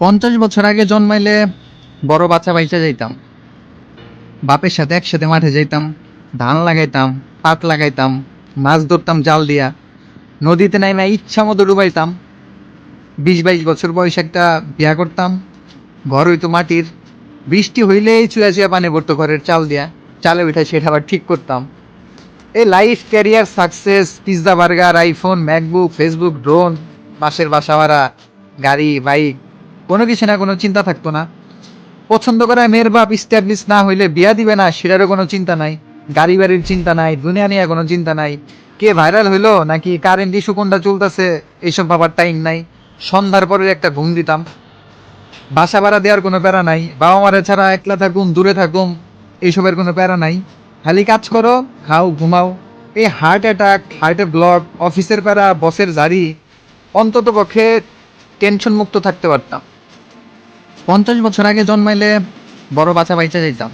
50 বছর আগে জন্মাইলে বড় বাচ্চা বাইচা যাইতাম। বাপের সাথে একসাথে মাঠে যাইতাম, ধান লাগাইতাম, পাট লাগাইতাম, মাছ ধরতাম জাল দিয়া, নদীতে নাইমা ইচ্ছা মতো ডুবাইতাম। 20-22 বছর বয়সে একটা বিয়া করতাম, ঘর হইতো মাটির, বৃষ্টি হইলেই চুয়া চুয়া পানি পড়তো ঘরের চাল দিয়া, চালে উঠে সেটা আবার ঠিক করতাম। এই life, career, success, pizza, burger, iPhone, MacBook, Facebook, drone, মাসের বাসা ভাড়া, গাড়ি, বাইক, কোনো কিছু না কোনো চিন্তা থাকতো না। পছন্দ করা মেয়ের বাপ স্ট্যাবলিশ না হইলে বিয়া দিবে না সেটারও কোনো চিন্তা নাই। গাড়ি বাড়ির চিন্তা নাই, দুনিয়া নিয়ে কোনো চিন্তা নাই। কে ভাইরাল হইলো নাকি কারেন্ট ইস্যু কোনটা চলতেছে এইসব ভাবার টাইম নাই। সন্ধ্যার পরে একটা ঘুম দিতাম। বাসা ভাড়া দেওয়ার কোনো প্যারা নাই, বাবা মারে ছাড়া একলা থাকুম, দূরে থাকুম, এইসবের কোনো প্যারা নাই। খালি কাজ করো, খাও, ঘুমাও। এই হার্ট অ্যাটাক, হার্টের ব্লক, অফিসের প্যারা, বসের জারি, অন্তত পক্ষে টেনশন মুক্ত থাকতে পারতাম। 50 বছর আগে জন্মাইলে বড় বাচ্চা বাইচা যাইতাম।